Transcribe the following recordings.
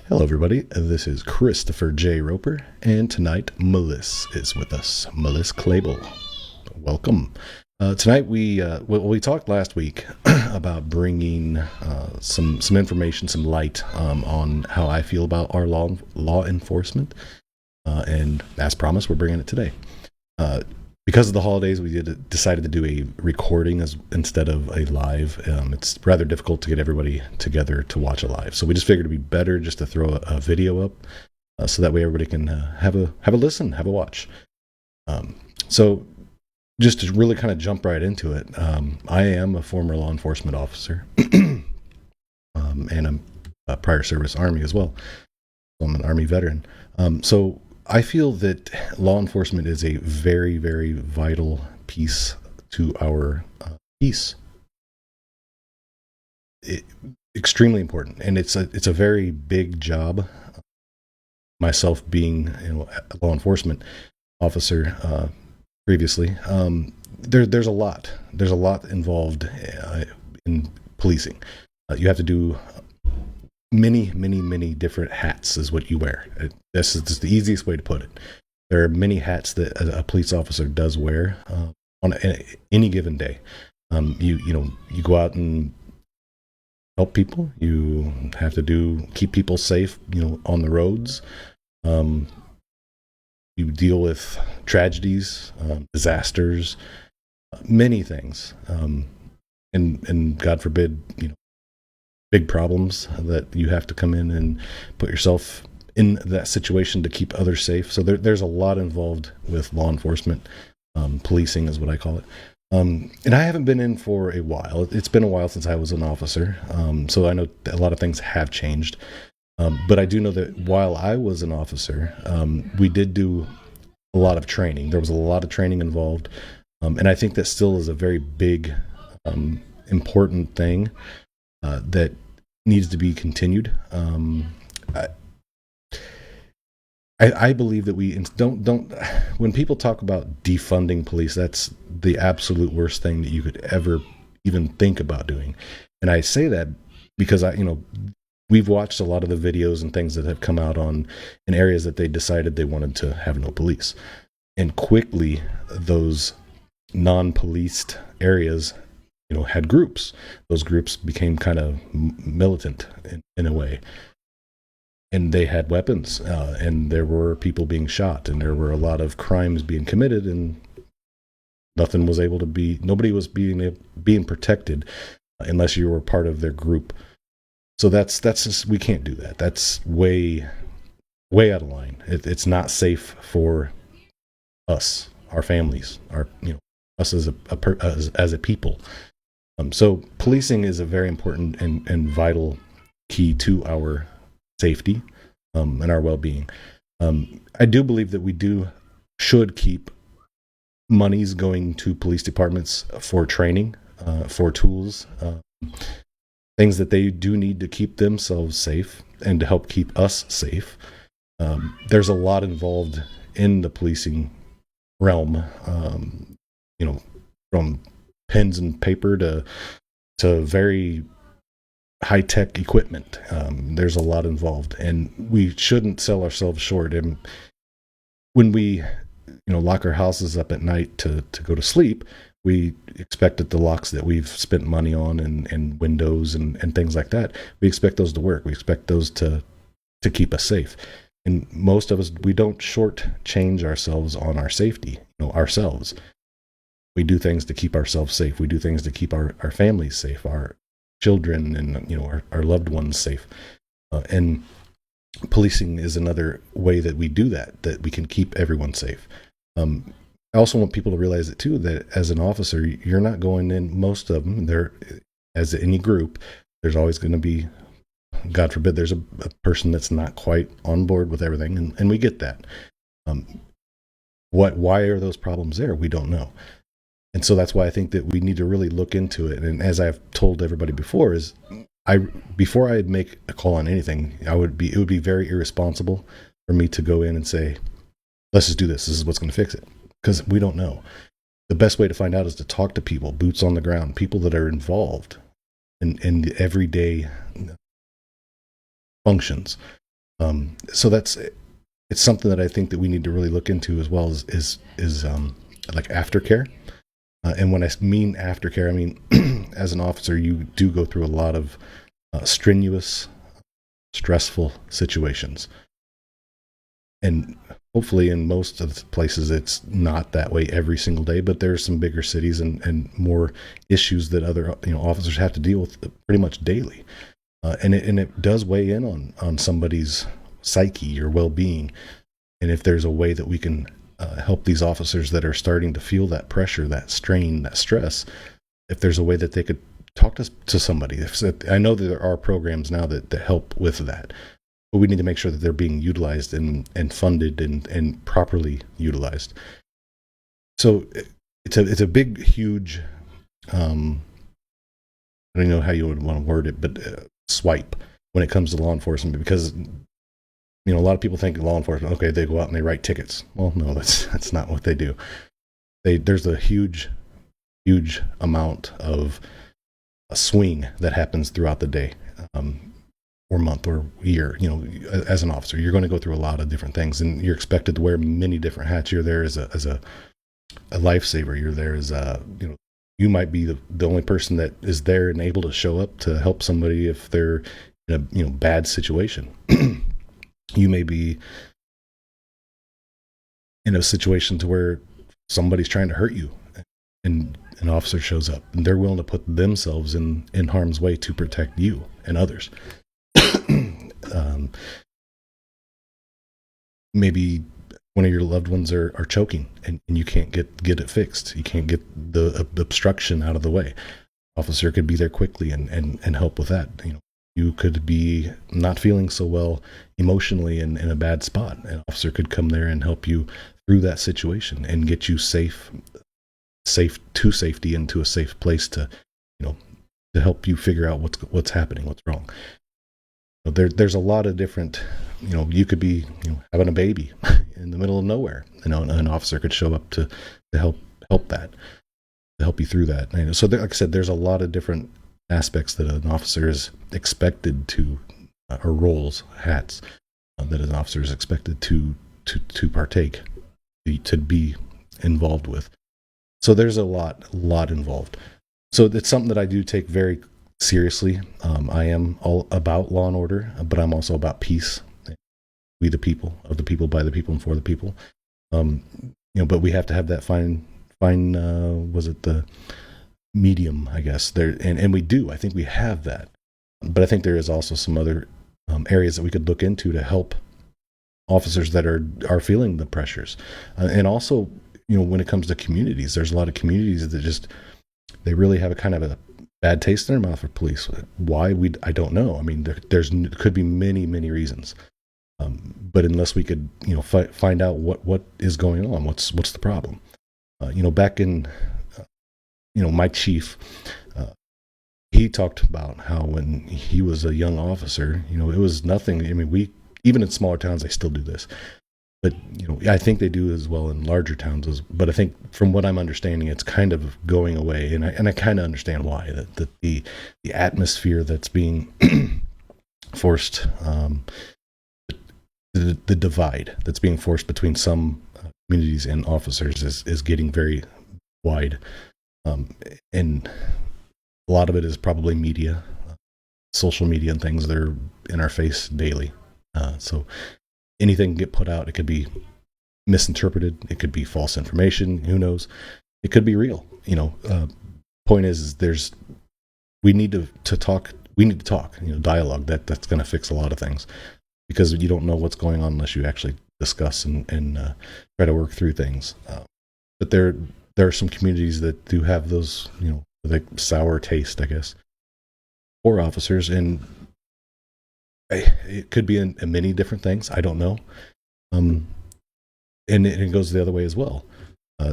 Hello, everybody. This is Christopher J. Roper, and tonight Melissa is with us. Melissa Clable, welcome. Tonight we talked last week about bringing some information, some light on how I feel about our law enforcement, and as promised, we're bringing it today. Because of the holidays, we decided to do a recording instead of a live. It's rather difficult to get everybody together to watch a live, so we just figured it'd be better just to throw a video up, so that way everybody can have a listen, have a watch. So just to really kind of jump right into it, I am a former law enforcement officer, and I'm a prior service Army as well. I'm an Army veteran. So I feel that law enforcement is a very, very vital piece to our peace. Extremely important, and it's a very big job. Myself being a law enforcement officer previously, there's a lot involved in policing. You have to do many different hats is what you wear. This is just the easiest way to put it. There are many hats that a police officer does wear on any given day. You go out and help people. You have to keep people safe, on the roads. You deal with tragedies, disasters, many things, and God forbid, big problems that you have to come in and put yourself in that situation to keep others safe. So there's a lot involved with law enforcement. Policing is what I call it. And I haven't been in for a while. It's been a while since I was an officer. So I know a lot of things have changed. But I do know that while I was an officer, we did do a lot of training. There was a lot of training involved. And I think that still is a very big, important thing that needs to be continued. I believe that we don't. When people talk about defunding police, that's the absolute worst thing that you could ever even think about doing. And I say that because we've watched a lot of the videos and things that have come out in areas that they decided they wanted to have no police, and quickly those non-policed areas had groups. Those groups became kind of militant in a way. And they had weapons, and there were people being shot, and there were a lot of crimes being committed, and nobody was being protected unless you were part of their group. So that's just, we can't do that. That's way out of line. It's not safe for us, our families, us as a people. So policing is a very important and vital key to our safety and our well-being. I do believe that we should keep monies going to police departments for training, for tools, things that they do need to keep themselves safe and to help keep us safe. There's a lot involved in the policing realm, from pens and paper to very high-tech equipment. There's a lot involved, and we shouldn't sell ourselves short. And when we lock our houses up at night to go to sleep, we expect that the locks that we've spent money on and windows and things like that, we expect those to work. We expect those to keep us safe. And most of us, we don't shortchange ourselves on our safety, ourselves. We do things to keep ourselves safe. We do things to keep our families safe, our children and our loved ones safe. And policing is another way that we do that we can keep everyone safe. I also want people to realize it too, that as an officer, you're not going in, most of them, as any group, there's always going to be, God forbid, there's a person that's not quite on board with everything, and we get that. Why are those problems there? We don't know. And so that's why I think that we need to really look into it. And as I've told everybody before, before I'd make a call on anything, it would be very irresponsible for me to go in and say, let's just do this. This is what's going to fix it. Because we don't know. The best way to find out is to talk to people, boots on the ground, people that are involved in the everyday functions. So it's something that I think that we need to really look into, as well as like aftercare. And when I mean aftercare, I mean as an officer, you do go through a lot of strenuous, stressful situations, and hopefully in most of the places it's not that way every single day. But there are some bigger cities and more issues that other officers have to deal with pretty much daily, and it does weigh in on somebody's psyche or well-being. And if there's a way that we can help these officers that are starting to feel that pressure, that strain, that stress, if there's a way that they could talk to somebody. I know that there are programs now that help with that, but we need to make sure that they're being utilized and funded and properly utilized. So it's a big, huge, I don't know how you would want to word it, but swipe when it comes to law enforcement, because a lot of people think law enforcement, okay, they go out and they write tickets. Well, no, that's not what they do. There's a huge amount of a swing that happens throughout the day, or month or year. As an officer, you're going to go through a lot of different things, and you're expected to wear many different hats. You're there as a lifesaver. You're there as you might be the only person that is there and able to show up to help somebody if they're in a bad situation. You may be in a situation to where somebody's trying to hurt you, and an officer shows up and they're willing to put themselves in harm's way to protect you and others. Maybe one of your loved ones are choking and you can't get it fixed. You can't get the obstruction out of the way. Officer could be there quickly and help with that. You could be not feeling so well emotionally in a bad spot. An officer could come there and help you through that situation and get you safe to safety, into a safe place to help you figure out what's happening, what's wrong. There's a lot of different, you could be having a baby in the middle of nowhere, and an officer could show up to help that, to help you through that. So like I said, there's a lot of different aspects that an officer is expected to, or roles, hats, that an officer is expected to partake, to be involved with. So there's a lot involved. So it's something that I do take very seriously. I am all about law and order, but I'm also about peace. We the people, of the people, by the people, and for the people. But we have to have that fine was it the medium, I guess, there, and we do. I think we have that, but I think there is also some other areas that we could look into to help officers that are feeling the pressures, and also when it comes to communities, there's a lot of communities that they really have a kind of a bad taste in their mouth for police. Why? I don't know. I mean, there could be many reasons, but unless we could find out what is going on, what's the problem. Back in my chief, he talked about how when he was a young officer, it was nothing. I mean, even in smaller towns, they still do this, but I think they do as well in larger towns. But I think from what I'm understanding, it's kind of going away, and I kind of understand why. That the atmosphere that's being forced, the divide that's being forced between some communities and officers is getting very wide. And a lot of it is probably media, social media, and things that are in our face daily. So anything can get put out. It could be misinterpreted. It could be false information. Who knows? It could be real. Point is we need to talk. We need to talk. Dialogue. That's going to fix a lot of things, because you don't know what's going on unless you actually discuss and try to work through things. But there are some communities that do have those, like sour taste, I guess, for officers, and it could be in many different things. I don't know. And it goes the other way as well.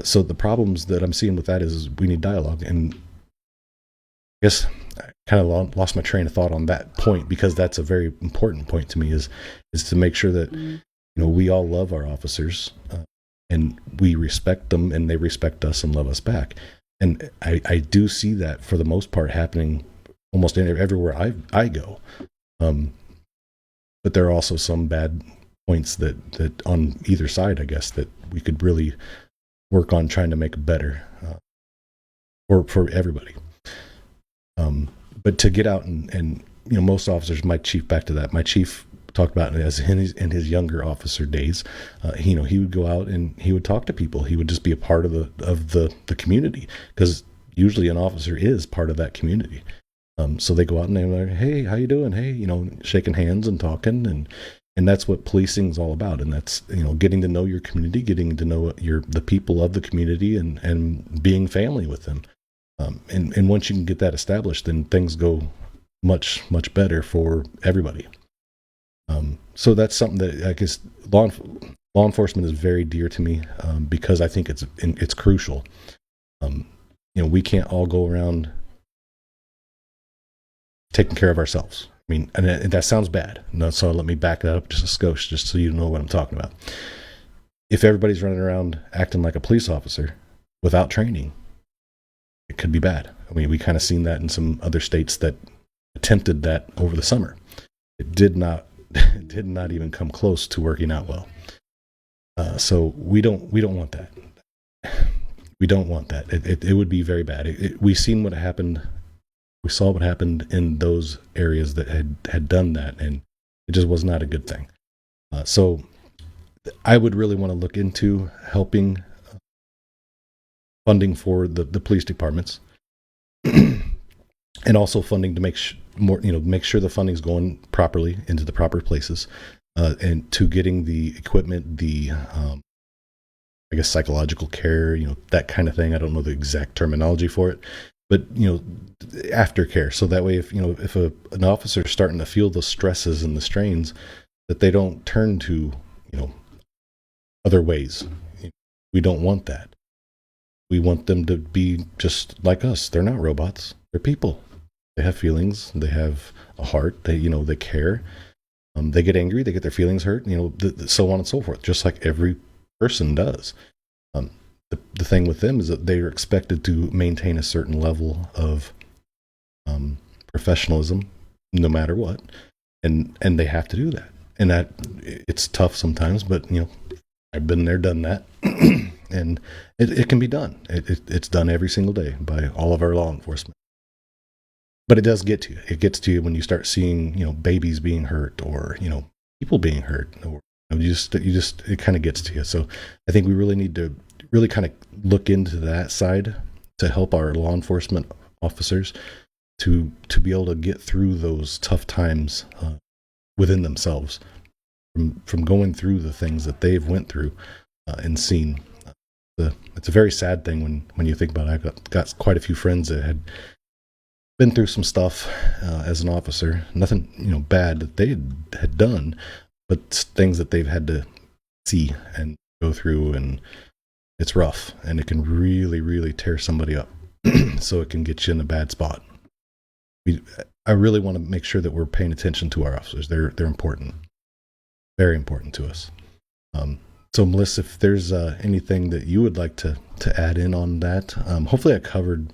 So the problems that I'm seeing with that is we need dialogue. And I guess I kind of lost my train of thought on that point, because that's a very important point to me, is to make sure that, we all love our officers, and we respect them, and they respect us and love us back. And I do see that for the most part happening almost everywhere I go. but there are also some bad points that on either side, I guess, that we could really work on trying to make better for everybody. But to get out and most officers, my chief, back to that, my chief talked about it as in his younger officer days. He would go out and he would talk to people. He would just be a part of the community, because usually an officer is part of that community. So they go out and they're like, "Hey, how you doing? Hey," shaking hands and talking, and that's what policing is all about. And that's getting to know your community, getting to know the people of the community, and being family with them. And once you can get that established, then things go much better for everybody. So that's something that I guess law enforcement is very dear to me, because I think it's crucial. We can't all go around taking care of ourselves. I mean, and that sounds bad. No, so let me back that up just a skosh, just so you know what I'm talking about. If everybody's running around acting like a police officer without training, it could be bad. I mean, we kind of seen that in some other states that attempted that over the summer. It did not even come close to working out well. So we don't want that. We don't want that. It would be very bad. We seen what happened. We saw what happened in those areas that had done that, and it just was not a good thing. So I would really want to look into helping funding for the police departments, and also funding to make sure the funding's going properly into the proper places, and to getting the equipment, the I guess psychological care, that kind of thing. I don't know the exact terminology for it, but aftercare. So that way, if an officer is starting to feel the stresses and the strains, that they don't turn to other ways. We don't want that. We want them to be just like us. They're not robots. They're people. They have feelings. They have a heart. They they care. They get angry. They get their feelings hurt. So on and so forth. Just like every person does. The thing with them is that they are expected to maintain a certain level of professionalism, no matter what, and they have to do that. And that it's tough sometimes, but I've been there, done that, and it can be done. It's done every single day by all of our law enforcement. But it does get to you. It gets to you when you start seeing babies being hurt, or people being hurt, or it kind of gets to you. So I think we really need to really kind of look into that side to help our law enforcement officers to be able to get through those tough times within themselves, from going through the things that they've went through and seen. It's a very sad thing when you think about it. I got quite a few friends that had been through some stuff as an officer. Nothing bad that they had done, but things that they've had to see and go through, and it's rough, and it can really, really tear somebody up. So it can get you in a bad spot. I really want to make sure that we're paying attention to our officers. They're important, very important to us. So Melissa, if there's anything that you would like to add in on that, hopefully I covered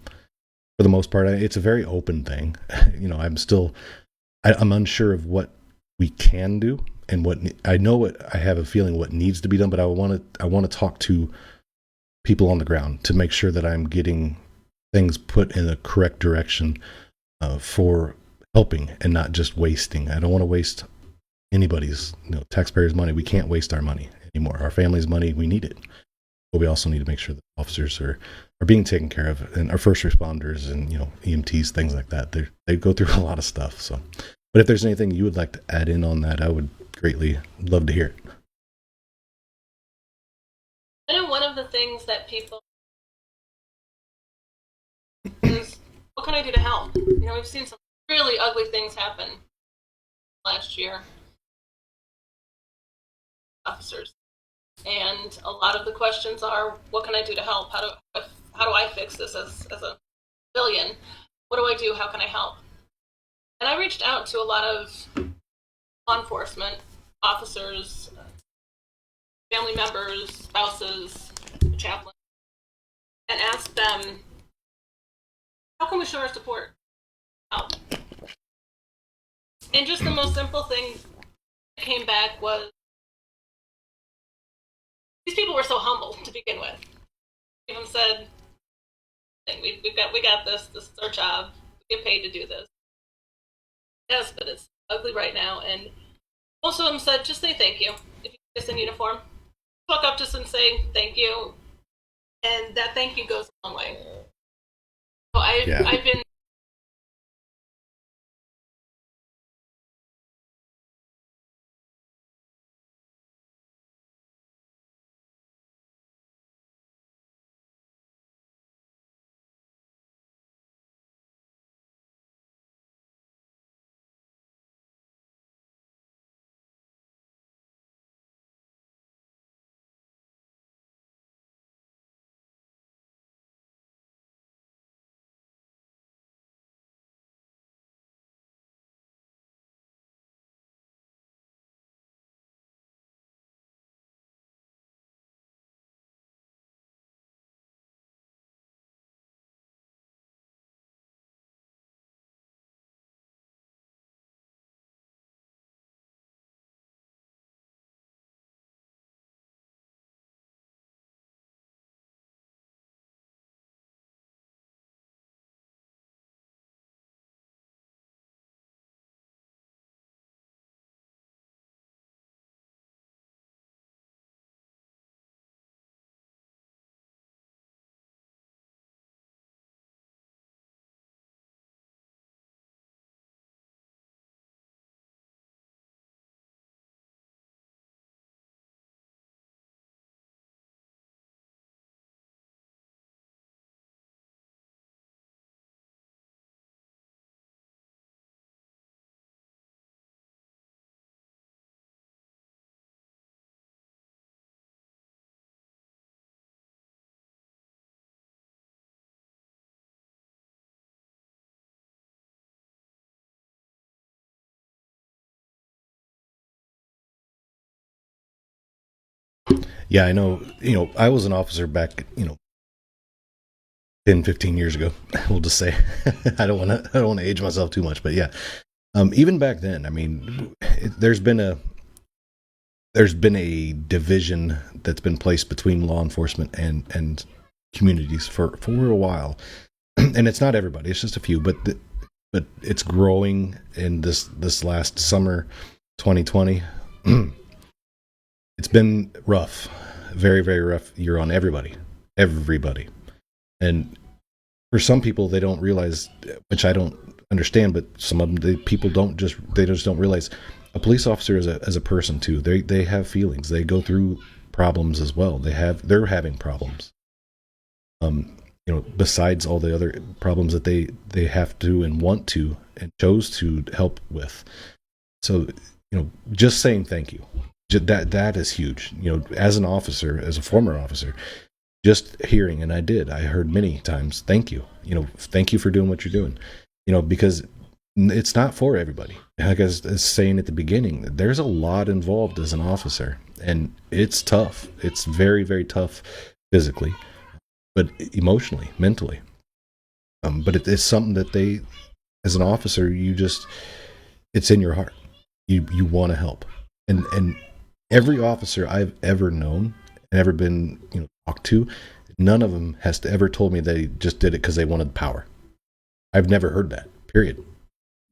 for the most part. It's a very open thing. I'm unsure of what we can do, and I have a feeling what needs to be done, but I want to talk to people on the ground to make sure that I'm getting things put in the correct direction for helping and not just wasting. I don't want to waste anybody's taxpayers' money. We can't waste our money anymore. Our family's money, we need it. But we also need to make sure that officers are being taken care of, and our first responders and EMTs, things like that. They go through a lot of stuff. So, but if there's anything you would like to add in on that, I would greatly love to hear it. I know one of the things that people is, what can I do to help? We've seen some really ugly things happen last year. Officers. And a lot of the questions are, what can I do to help? How do I fix this as a civilian? What do I do? How can I help? And I reached out to a lot of law enforcement officers, family members, spouses, chaplains, and asked them, how can we show our support? Help. And just the most simple thing came back was these people were so humble to begin with. Even said, we got this. This is our job. We get paid to do this. Yes, but it's ugly right now. And most of them said, just say thank you if you're just in uniform. Walk up just and say thank you, and that thank you goes a long way. So I've been. Yeah, I know. I was an officer back, 10, 15 years ago. We'll just say I don't want to age myself too much, but yeah. Even back then, I mean, there's been a division that's been placed between law enforcement and communities for a while, and it's not everybody; it's just a few. But it's growing in this last summer, 2020. It's been rough, very very rough year on everybody, and for some people they don't realize, which I don't understand, but some of them people just don't realize a police officer is a person too. They have feelings. They go through problems as well. They're having problems. Besides all the other problems that they have to and want to and chose to help with. So, just saying thank you. That is huge. As an officer, as a former officer, just hearing, and I heard many times, thank you. Thank you for doing what you're doing. Because it's not for everybody. Like I was saying at the beginning, there's a lot involved as an officer, and it's tough. It's very, very tough physically, but emotionally, mentally. But it's something that as an officer, it's in your heart. You want to help, and every officer I've ever known and ever been talked to, none of them has to ever told me they just did it because they wanted power. I've never heard that. Period.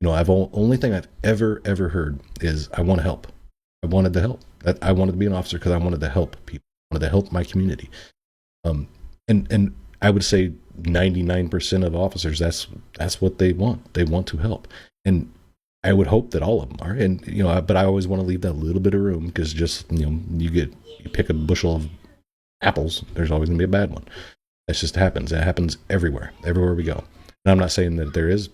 Only thing I've ever heard is I want to help. I wanted to help. I wanted to be an officer because I wanted to help people. I wanted to help my community. And I would say 99% of officers, that's what they want. They want to help. And I would hope that all of them are. And but I always want to leave that little bit of room, because just you pick a bushel of apples, there's always gonna be a bad one. That just happens. It happens everywhere we go. And I'm not saying that there is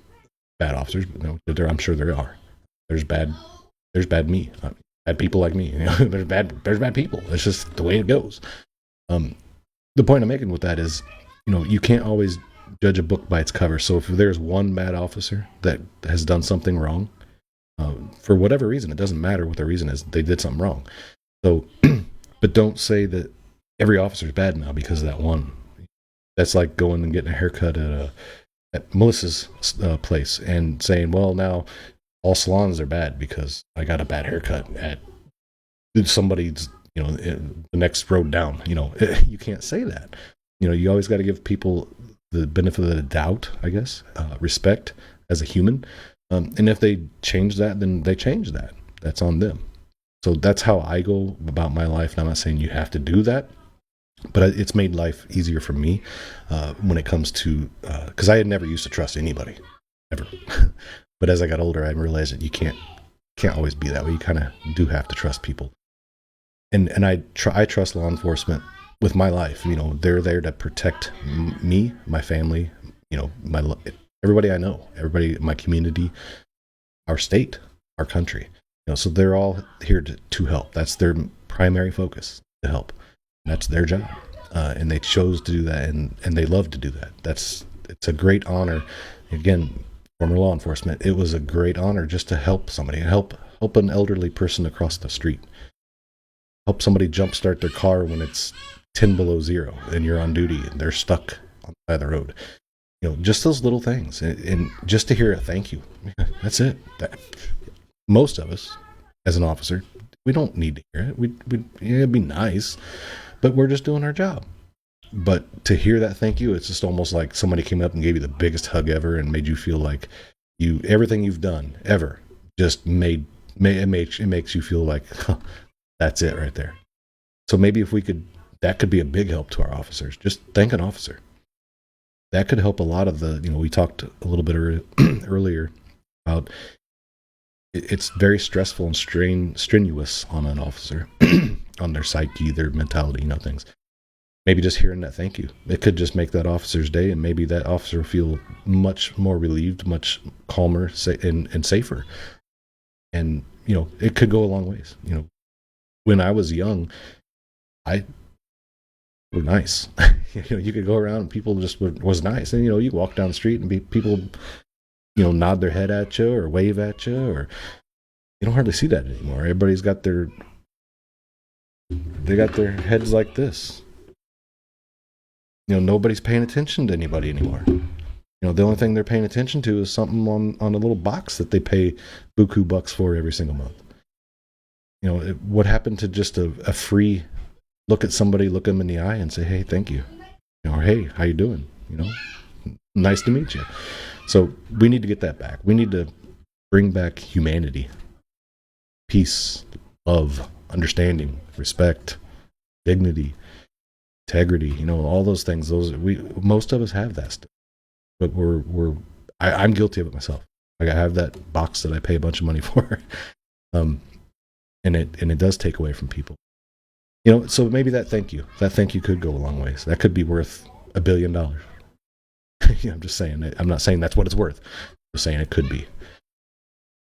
bad officers, but I'm sure there are. There's bad me, bad people like me. There's bad people. It's just the way it goes. The point I'm making with that is, you can't always judge a book by its cover. So if there's one bad officer that has done something wrong, for whatever reason, it doesn't matter what the reason is, they did something wrong. So, but don't say that every officer is bad now because of that one. That's like going and getting a haircut at Melissa's place and saying, well, now all salons are bad because I got a bad haircut at somebody's, the next road down. You can't say that. You always got to give people the benefit of the doubt, I guess, respect as a human. And if they change that, then they change that. That's on them. So that's how I go about my life. And I'm not saying you have to do that, but it's made life easier for me when it comes to, because I had never used to trust anybody, ever. But as I got older, I realized that you can't always be that way. You kind of do have to trust people. And I trust law enforcement with my life. They're there to protect me, my family, everybody I know, everybody in my community, our state, our country. So they're all here to help. That's their primary focus, to help. And that's their job. And they chose to do that, and they love to do that. It's a great honor. Again, former law enforcement, it was a great honor just to help somebody, help an elderly person across the street. Help somebody jumpstart their car when it's 10 below zero and you're on duty and they're stuck on the side of the road. Just those little things. And just to hear a thank you. That's it. Most of us, as an officer, we don't need to hear it. It'd be nice, but we're just doing our job. But to hear that thank you, it's just almost like somebody came up and gave you the biggest hug ever and made you feel like everything you've done ever just it makes you feel like, huh, that's it right there. So maybe if that could be a big help to our officers. Just thank an officer. That could help a lot of we talked a little bit earlier about it's very stressful and strenuous on an officer, on their psyche, their mentality, things. Maybe just hearing that thank you, it could just make that officer's day, and maybe that officer will feel much more relieved, much calmer, and safer. And, it could go a long ways. When I was young, were nice. You could go around and people just was nice. And, you walk down the street and people, nod their head at you or wave at you, or you don't hardly see that anymore. Everybody's got their heads like this. Nobody's paying attention to anybody anymore. The only thing they're paying attention to is something on a little box that they pay buku bucks for every single month. What happened to just a free look at somebody, look them in the eye and say, hey, thank you. Or, hey, how you doing? Nice to meet you. So we need to get that back. We need to bring back humanity, peace, love, understanding, respect, dignity, integrity, all those things. Most of us have that stuff, but I'm guilty of it myself. Like, I have that box that I pay a bunch of money for. And it does take away from people. So maybe that thank you could go a long ways. That could be worth $1 billion. I'm just saying. I'm not saying that's what it's worth. I'm just saying it could be. It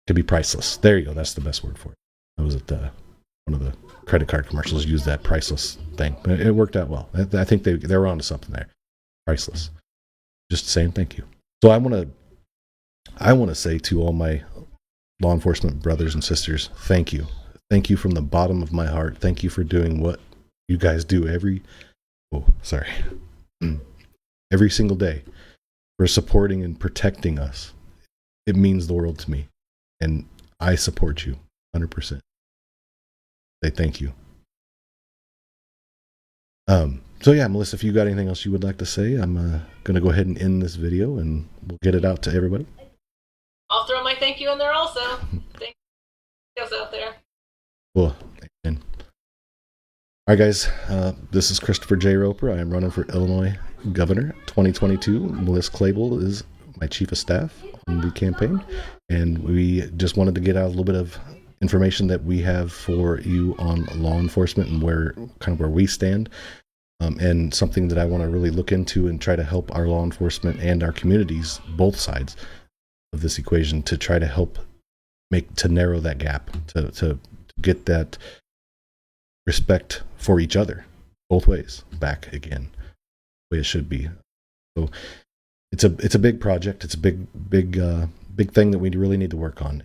could be priceless. There you go. That's the best word for it. I was at one of the credit card commercials used that priceless thing. But it worked out well. I think they were onto something there. Priceless. Just saying thank you. So I want to say to all my law enforcement brothers and sisters, thank you. Thank you from the bottom of my heart. Thank you for doing what you guys do every single day, for supporting and protecting us. It means the world to me. And I support you 100%. Say thank you. So yeah, Melissa, if you got anything else you would like to say, I'm going to go ahead and end this video and we'll get it out to everybody. I'll throw my thank you in there also. Thank you guys out there. Cool. Amen. All right, guys. This is Christopher J. Roper. I am running for Illinois Governor 2022. Melissa Clable is my chief of staff on the campaign. And we just wanted to get out a little bit of information that we have for you on law enforcement and where we stand. And something that I want to really look into and try to help our law enforcement and our communities, both sides of this equation, to try to help to narrow that gap, to get that respect for each other, both ways, back again, the way it should be. So it's a big project. It's a big thing that we really need to work on.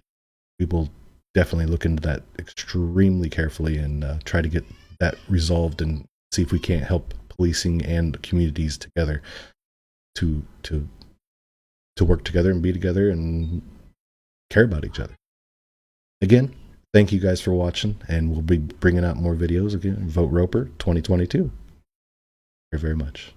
We will definitely look into that extremely carefully and try to get that resolved and see if we can't help policing and communities together to work together and be together and care about each other. Again, thank you guys for watching, and we'll be bringing out more videos again. Vote Roper 2022. Very, very much.